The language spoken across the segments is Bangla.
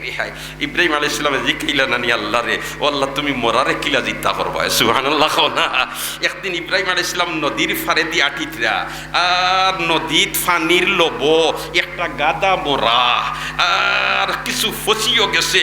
রে হায়, ইব্রাহিম আলাইহিস সালাম জিকাইলা নানি আল্লাহ রে, ও আল্লাহ তুমি মরারে কিলা জিতা করবা, সুবহানাল্লাহ কও না। একদিন ইব্রাহিম আলাইহিস সালাম নদীর ফারে দি আটিতরা, আর নদীত ফানির লব একটা গাদা মরা, আর কিছু ফসিও গেছে,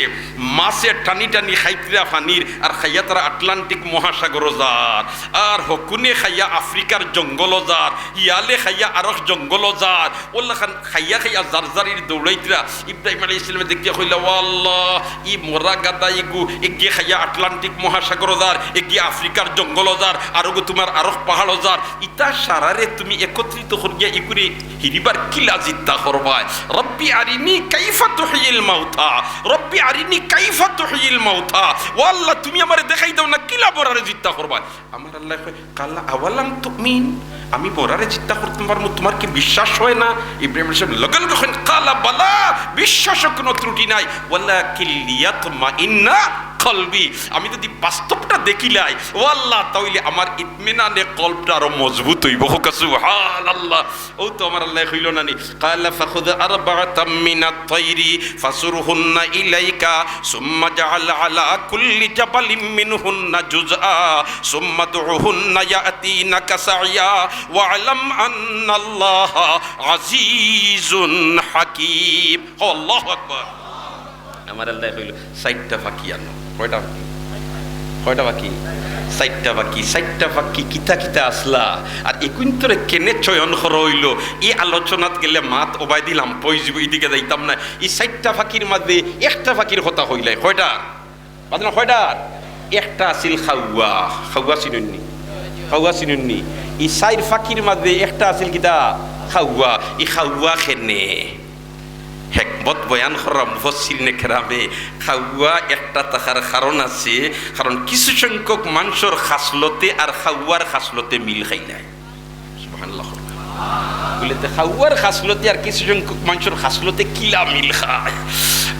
মাছে টানি টানি খাইতরা ফানির, আর খাইয়া তারা আটলান্টিক মহাসাগর যার, আর হকুনে খাইয়া আফ্রিকার জঙ্গল যার, ইয়ালে খাইয়া আরক জঙ্গল যার, ওল্লা খান খাইয়া খাইয়া জারজারির দৌড়াইতরা। ইব্রাহিম আলাইহিস সালাম দেখিয়া কইলা, ও আল্লাহ ই মরা গাদা ইগু এগিয়ে খাইয়া আটলান্টিক মহাসাগর যার, এগিয়ে আফ্রিকার জঙ্গল যার, আর গো তোমার আরক পাহাড় যার, ইতা সারারে তুমি একত্রিত করিয়া ইগুরে হিরিবার কিলা জিদ্দা করবায়। রব্বি আরিনি কাইফা তুহিল মাউতা, রব্বি আরিনি কাইফা তুহিল মাউতা, ও আল্লাহ তুমি আমারে দেখাই দাও না কিলা মরারে জিদ্দা করবায়। আমার আল্লাহ কয়, কাল্লা আওয়ালাম তুমিন, আমি মরারে জিদ্দা করতে পারবো, তোমার কি বিশ্বাস হয় না? ইব্রাহিম আলাইহিস সালাম লগন কখন কালা বালা, বিশ্বাস কোনো ত্রুটি নাই, ওয়ালাকিল লিয়াতমাইন্না কলবি, আমি যদি বাস্তবটা দেখিলাই ও আল্লাহ তাহলে আমার ইতমিনানে কলবটা আরো মজবুত হইব। সুবহানাল্লাহ। ও তো আমার আল্লাহ কইল নানি, কালা ফাখুদ আরবাআতাম মিনাত তাইরি ফাসুরহুন্না ইলাইকা সুম্মা জাআল আলা কুল্লি জাবালিম মিনহুন্না জুজআ সুম্মা দুহুন্না ইয়াতিনাকা সাইয়া ওয়া'লাম আন্নাল্লাহা আজিজুন হাকীম। আল্লাহু আকবার। আমার আল্লাহ কইল 60টা ফাঁকি আনো। কয়টা ফাঁকি? কয়টা ফাঁকি? 60টা ফাঁকি। 60টা ফাঁকি কিতা কিতা আসলা, আর একুন্তরে কেনে চয়ন করা হইল, এই আলোচনাত গেলে মাত ওবাই দিলাম পয়জিব, এদিকে যাইতাম না। এই 60টা ফাঁকির মধ্যে একটা ফাঁকির কথা হইলাই। কয়টা বাদ না? কয়টা? একটা আছিল খাওয়া। খাওয়া চিনুননি? খাওয়া চিনুননি? এই 4 ফাঁকির মধ্যে একটা আছিল কিতা? খাওয়া। এই খাওয়া খেনে হেকমত বয়ান করা মুফাসসিরিনে কেরামে, খাওয়া একটা থাকার কারণ আছে, কারণ কিছু সংখ্যক মানুষের খাসলতে আর খাওয়ার খাসলতে মিল খাই নাই। সুবহানাল্লাহ। বলেতে খাওয়ার খাসলতে আর কিছু সংখ্যক মানুষের খাসলতে কিলা মিল খায়।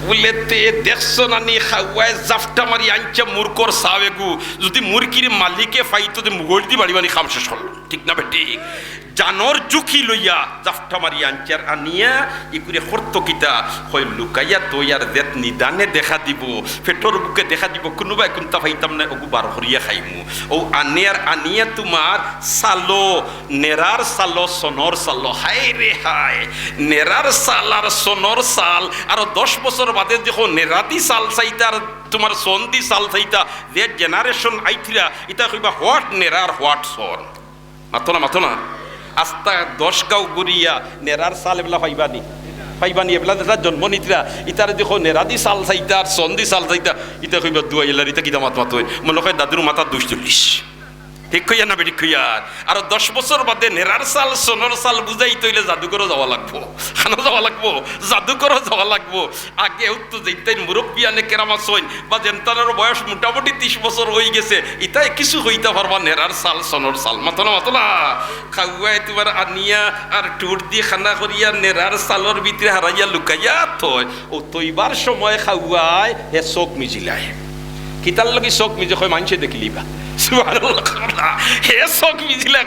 বলেতে দেখছো নানি খাওয়ায় জাফটা মারি আনছে মুরকর সাবেগু, যদি মুরগির মালিকে ফাইতো যে মুগল দি বাড়ি বাড়ি খাম শেষ হল, ঠিক না বেটি? জানর জুখি লইয়া জাফটা মারি আনছে আর আনিয়া ইকুরে হর্ত কিতা হয় লুকাইয়া তৈয়ার দেত নিদানে দেখা দিব, পেটর বুকে দেখা দিব, কোনোবাই কোনটা ফাইতাম না ওগু বার করিয়া খাইমু। ও আনিয়ার আনিয়া তোমার সালো, নেরার সালো, সোনর সালো। হায় রে হায়, নেরার সাল আর সোনর সাল, আর 10 বছর বাদে যখন নেরাদি সাল চাইতা আর তোমার সন্ধি সাল চাইতা, যে জেনারেশন আইথিরা ইতা কইবা হোয়াট নেরার হোয়াট সন। মাতো না, মাতো না। আস্তা 10 গাঁও ঘুরিয়া নেরার সাল এবেলা পাইবানি, পাইবানি এবেলা যেটা জন্ম নিতরা ইতারে দেখো নেরাদি সাল চাইতা আর সন্ধি সাল চাইতা, ইতা কইবা দুয়াইলার ইতা কিতা মাত মাত মনে হয় দাদুর মাথা 240, ঠিক কইয়া না বেটি কইয়া? আর 10 বছর বাদে নেরার সাল সোনর সাল বুঝাই তৈলে জাদুঘরও যাওয়া লাগবো, খানো যাওয়া লাগবো, জাদুঘরও যাওয়া লাগবো। আগে তো যেতেন মুরব্বিয়ানে কেরামা সইন বা জেন্তানের বয়স মোটামুটি 30 বছর হয়ে গেছে, ইতাই কিছু হইতে পারবা নেরার সাল সোনর সাল। মাতো না, মাতো না। খাওয়াই তোমার আনিয়া আর টুর দিয়ে খানা করিয়া নেরার সালর ভিতরে হারাইয়া লুকাইয়া থয়, ও তৈবার সময় খাওয়াই হে চোখ মিজিলায়। কিতার লাগি চোখ মিজে হয় মানুষে দেখিলিবা। সুবহানাল্লাহ। হে চোখ মিজিলা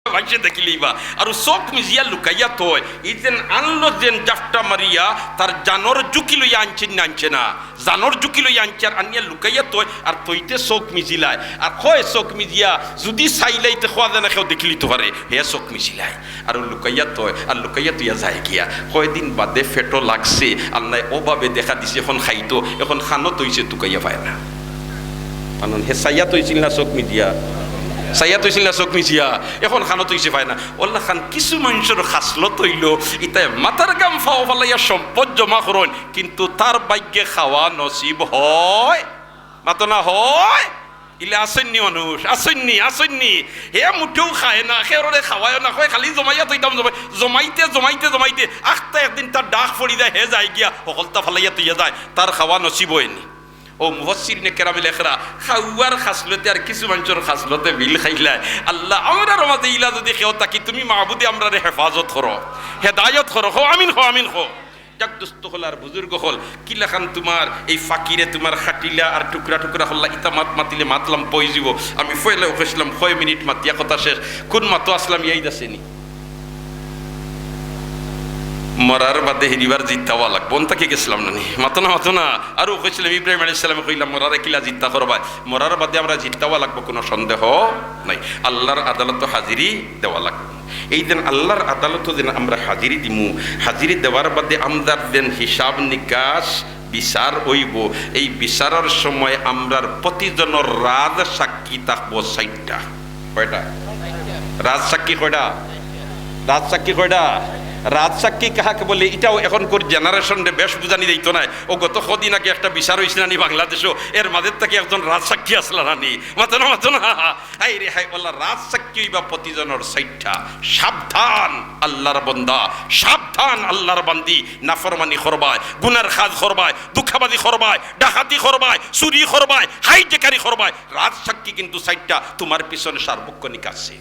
মানুষে দেখিলিবা, আর চোখ মিজিয়া লুকাইয়া থয়। এই যেন আনলো যেন জাফটা মারিয়া তার জানর জুকি লইয়া আনছে না, আনছে না, জানর জুকি লইয়া আনছে আর আনিয়া লুকাইয়া থয়, আর তৈতে চোখ মিজিলায়। আর কয় চোখ মিজিয়া যদি চাইলাইতে খোয়া যায় না, কেউ দেখিলি তো পারে, হে চোখ মিজিলায় আর লুকাইয়া থয়, আর লুকাইয়া তুইয়া যায় গিয়া। কয়দিন বাদে ফেটো লাগছে, আল্লাহ ওভাবে দেখা দিছে, এখন খাইতো, এখন খানত হইছে, তুকাইয়া পায় না। হে সাইয়া তৈছিল না চোখ মিজিয়া, সাইয়া তৈছিল না চোখ মিজিয়া, এখন খানো তৈছে পায় না। ওল্লা খান কিছু মানুষের খাসলত হইল ইতাই মাথার গাম ফাও ফালাইয়া সম্পদ জমা করেন, কিন্তু তার ভাগ্যে খাওয়া নসিব হয় মাতো না হয়। ইলে আসেননি মানুষ, আসেননি, আসেননি। হে মুঠেও খায় না, খেয়ে খাওয়ায় না, হয় খালি জমাইয়া তৈতাম, জমাইতে জমাইতে জমাইতে আখটা একদিন তার ডাক পড়ি যায়, হে যায় গিয়া সকলটা ফালাইয়া তৈয়া যায়, তার খাওয়া নসিব হয়নি। ও মুফাসসিরিনে কেরামে লেখরা খাওয়ার খাসলতে আর কিছু মানুষের খাসলতে মিল খাইলায়। আল্লাহ আমরা মাঝে ইলা যদি কেউ তাকি তুমি মাহবুদে আমরা হেফাজত করো, হেদায়ত করো, হো আমিন, হো আমিন, হো। যাক দোস্ত হল আর বুজুর্গ হল কি লেখান তোমার এই ফাকিরে তোমার খাটিলা আর টুকরা টুকরা হল্লা ইতা মাত মাতিলে মাতলাম পই যাব। আমি ফয়লে ওখাইছিলাম 6 মিনিট মাতিয়া কথা শেষ, কোন মাতো আসলাম ইয়াই দাসেনি মরার বাদে হিরিবার জিত্তাওয়া লাগবো তাকে গেছিলাম নানি মাতো না আরও কইছিলাম ইব্রাহিম আলাইহিস সালামে কইলাম মরারে কিলা জিত্তা করবা মরার বাদে আমরা জিত্তাওয়া লাগবো কোনো সন্দেহ নাই আল্লাহর আদালত হাজিরি দেওয়া লাগবে এই দিন আল্লাহর আদালত দিন আমরা হাজিরি দিমু হাজিরি দেওয়ার বাদে আমদার দেন হিসাব নিকাশ বিচার হইব এই বিচারের সময় আমরার প্রতিজনের রাজ সাক্ষী থাকবো ৬০টা কয়টা রাজ সাক্ষী কয়টা রাজ সাক্ষী কয়টা রাজ সাক্ষী কাহাকে বলে এটাও এখনকার জেনারেশনে বেশ বুঝানি দিত না ও গত কদিন আগে একটা বিচার হয়েছিল নানি বাংলাদেশও এর মাঝে থেকে একজন রাজ সাক্ষী আসলা নানি মাতো না হাই রে হাই বললা রাজ সাক্ষী হইবা প্রতিজনের ৬০টা সাবধান আল্লাহর বন্দা সাবধান আল্লাহর বান্দি নাফরমানি করবায় গুনার কাজ করবায় দুঃখাবাদী করবায় ডাকাতি করবায় চুরি করবায় হাইটেকারি করবায় রাজ সাক্ষী কিন্তু ৬০টা তোমার পিছনে সার্বক্ষণিক আছে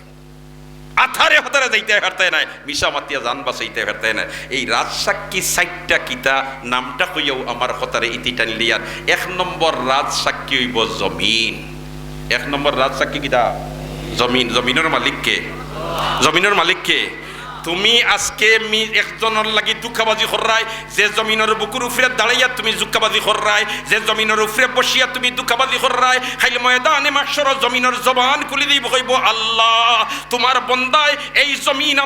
আথারে হাতারে যাইতে হারতে নাই মিশা মাতিয়া জান বাঁচাইতে হারতে নাই এই রাজসাক্ষী ৬০টা কিতা নামটা কইয়াও আমার হতারে ইতি টানলি আর ১ নম্বর রাজসাক্ষী হইব জমিন ১ নম্বর রাজসাক্ষী কিতা জমিন জমিনের মালিককে জমিনের মালিককে তুমি আজকে একজনের লাগি দুঃখাবাজি কররাই যে জমিনের বুকুর উপরে দাঁড়াইয়া তুমি দুঃখাবাজি কররাই যে জমিনের উপরে বসিয়া তুমি দুঃখাবাজি কররাই খাইলে ময়দানে মাশর জমিনের জবান খুলে দিব কইব আল্লাহ তোমার বন্দায় এই জমিন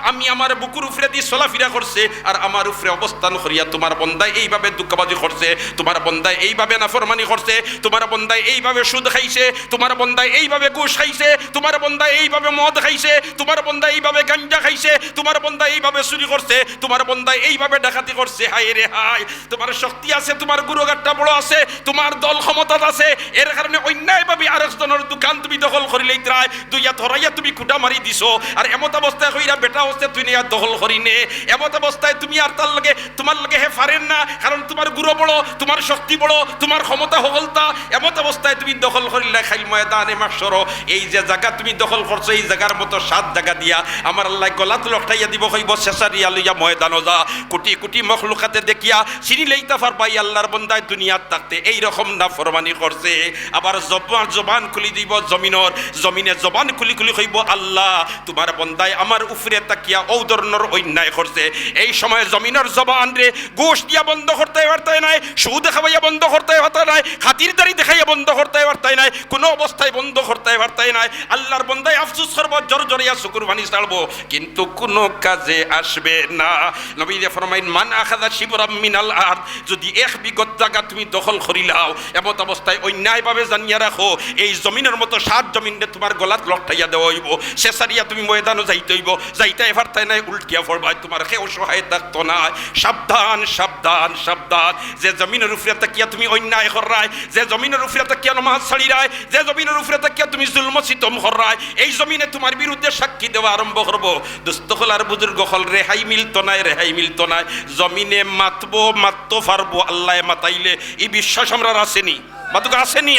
আমি আমার বুকুর উপরে দিয়ে চলাফেরা করছে আর আমার উপরে অবস্থান করিয়া তোমার বন্দায় এইভাবে দুঃখাবাজি করছে তোমার বন্দায় এইভাবে নাফরমানি করছে তোমার বন্দায় এইভাবে সুদ খাইছে তোমার বন্দায় এইভাবে ঘুষ খাইছে তোমার বন্দায় এইভাবে মদ খাইছে তোমার বন্দায় এইভাবে গাঞ্জা খাইছে তোমার বন্দা এইভাবে চুরি করছে তোমার বন্দা এইভাবে ডাকাতি করছে হাই রে হাই তোমার শক্তি আছে তোমার গুরুগাট্টা বড় আছে তোমার দল ক্ষমতা আছে এর কারণে অন্যায়ভাবে আরেকজনের দোকান তুমি দখল করি লইত্রাই দুইয়া ধরাইয়া তুমি কুটা মারি দিছো আর এমত অবস্থায় কইরা বেটা অবস্থায় তুই নিয়া দখল করি নে এমত অবস্থায় তুমি আর তার লাগে তোমার লাগে হে পারেন না কারণ তোমার গুরু বড় তোমার শক্তি বড় তোমার ক্ষমতা হগলতা এমত অবস্থায় তুমি দখল করিলে খাইল ময়দানে মাশর এই যে জায়গা তুমি দখল করছো এই জায়গার মতো ৭ জায়গা দিয়া আমার আল্লাহ গলাত লটাইয়া দিব কইব শেষারিয়া লইয়া ময়দান যা কোটি কোটি মখলুকাতে দেখিয়া চিনি লইতা পারবাই আল্লাহর বন্দায় দুনিয়াত থাকতে এই রকম নাফরমানি করছে আবার জবান খুলি দিব জমিনে জবান খুলি কইব আল্লাহ তোমার বন্দায় আমার উপরে তাকিয়া ও ধরনের অন্যায় করছে এই সময় জমিনের জবান রে গোশ দিয়া বন্ধ করতে পারতে নাই সুদ খাওয়াইয়া বন্ধ করতে পারতে নাই খাতিরদারি দেখাইয়া বন্ধ করতে পারতে নাই কোনো অবস্থায় বন্ধ করতে পারতে নাই আল্লাহর বন্দায় আফসোস করব জড়জড়িয়া শুকুর বানি ছাড়বো কিন্তু কোনো কাজে আসবে না নবী ফরমাইন মান আখাযা শিবরাম মিনাল আরদ যদি ১ বিঘত জায়গা তুমি দখল করিলাও এমত অবস্থায় অন্যায়ভাবে জানিয়া রাখো এই জমিনের মতো ৭ জমিনে তোমার গলাত লটাইয়া দেওয়া হইব শেষারিয়া তুমি ময়দানও যাইতে হইব যাইতে এফারতাই নাই উল্টিয়া পড়বাই তোমার কেউ সহায় থাকতো না সাবধান সাবধান সাবধান যে জমিনের উপরে তাকিয়া তুমি অন্যায় কররাই যে জমিনের উপরে তাকিয়া নামাজ ছাড়িরাই যে জমিনের উপরে তাকিয়া তুমি জুলম সিতম কররাই এই জমিনে তোমার বিরুদ্ধে সাক্ষী দেওয়া আরম্ভ করব দুস্থখলার বুজুর্গ হল রেহাই মিলতো নাই জমিনে মাততো পারবো আল্লাহ মাতাইলে এই বিশ্বাস আমরা আসেনি বাতুক আসেনি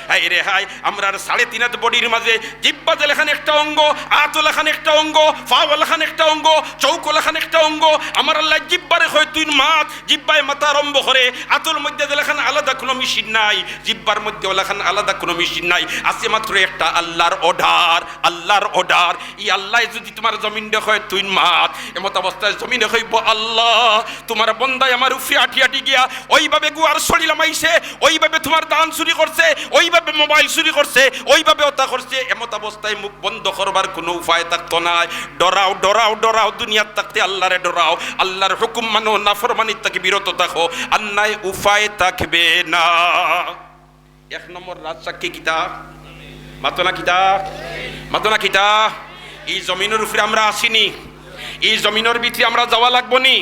হাই রে হাই আমরা ৩.৫ হাত বডির মাঝে জিব্বা লেখান একটা অঙ্গ আত লেখান একটা অঙ্গ ফাও লেখান একটা অঙ্গ চৌক লেখান একটা অঙ্গ আমার আল্লাহ জিব্বারে হয় তুই মাত জিব্বায় মাথা আরম্ভ করে আতর মধ্যে লেখান আলাদা কোনো মেশিন নাই জিব্বার মধ্যে লেখান আলাদা কোনো মেশিন নাই আছে মাত্র একটা আল্লাহর অর্ডার এই আল্লাহ যদি তোমার জমিন হয় তুই মাত এমত অবস্থায় জমিন হইব আল্লাহ তোমার বন্দায় আমার উফি আটি গিয়া ওইভাবে গুয়ার শরীর মাইছে ওইভাবে তোমার দান চুরি করছে ওইভাবে মোবাইল চুরি করছে ওইভাবে ওটা করছে এমত অবস্থায় মুখ বন্ধ করবার কোনো উপায় থাকতো না ডরাও দুনিয়ার থাকতে আল্লাহরে ডরাও আল্লাহর হুকুম মানো নাফরমানির থেকে বিরত থাকো অন্যায় উপায় থাকবে না ১ নম্বর রাজসাক্ষী কিতাব মাতনা কিতাব এই জমিনের উপরে আমরা আসিনি এই জমিনের ভিতরে আমরা যাওয়া লাগবো নি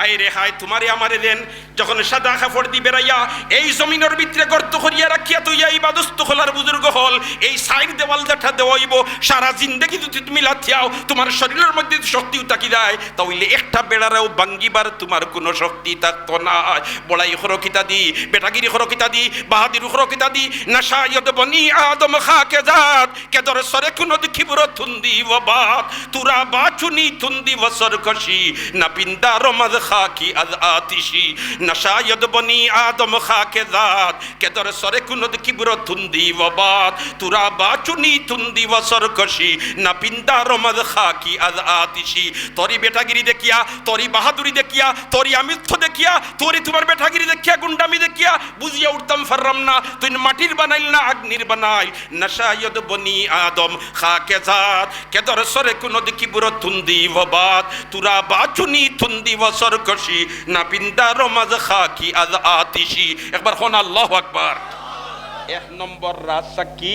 আই রে হাই তোমারে আমারে দেন যখন সাদা কাপড় দি বেড়াইয়া এই জমিনের ভিতরে গর্ত করিয়া রাখিয়া তুইয়া এই বাদস্ত খোলার বুজুর্গ হল এই সাইড দেওয়াল দেখা দেওয়াইব সারা জিন্দগি যদি তুমি লাথিয়াও তোমার শরীরের মধ্যে শক্তিও তাকি যায় তাহলে একটা বেড়ারেও ভাঙ্গিবার তোমার কোনো শক্তি থাকতো না বড়াই হরকিতা দি বেটাগিরি হরকিতা দি বাহাদির হরকিতা দি নাশায়দ বনি আদম খাকে জাত কেদর সরে কোনো দেখিবর থুন্দি ওবাত তুরা বাচুনি থুন্দি বসর কশি না পিন্দা রমাদ খাকি আজ আতিশি নশায়দ বনি আদম খাকে জাত কে দর সরে কুনদ কিবর তুন্দি ওবাদ তুরা বাচুনি তুন্দি ওসরকশি না পিন্দা রমদ খাকি আজ আতিশি। তোরি বেটাগিরি দেখিয়া, তোরি বাহাদুরি দেখিয়া, তোরি আমিত্ব দেখিয়া, তোরি তোমার বেটাগিরি দেখিয়া, গুন্ডামি দেখিয়া বুঝিয়া উঠতাম ফাররাম না তুই মাটির বানাইল না আগ্নির বানাইল। নশায়দ বনি আদম খাকে জাত কে দর সরে কুনদ কিবর তুন্দি ওবাদ তুরা বাচুনি তুন্দি ওসরকশি না পিন্দা রমদ খাকি আজ আতিশি। একবার হন আল্লাহু আকবার। এক নম্বর রাস্তা কি?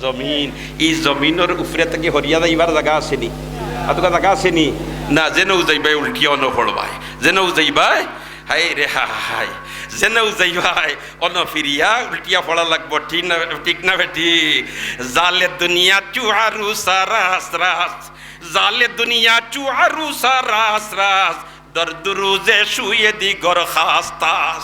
জমিন। এই জমিনের উপরে থেকে হরিয়া যাইবার জায়গা আসেনি? আতকা জায়গা আসেনি না? যেনও যাইবাই উল্টিয়া অনফড়বাই, যেনও যাইবাই হাই রে হাই, যেনও যাইবাই অনফিরিয়া উল্টিয়া পড়া লাগবো। ঠিক না, ঠিক না বেটি? জালে দুনিয়া চুহারু সারাস রাস, জালে দুনিয়া চুহারু সারাস রাস, দর দুরুজে শুয়ে দি গর খাস তাস।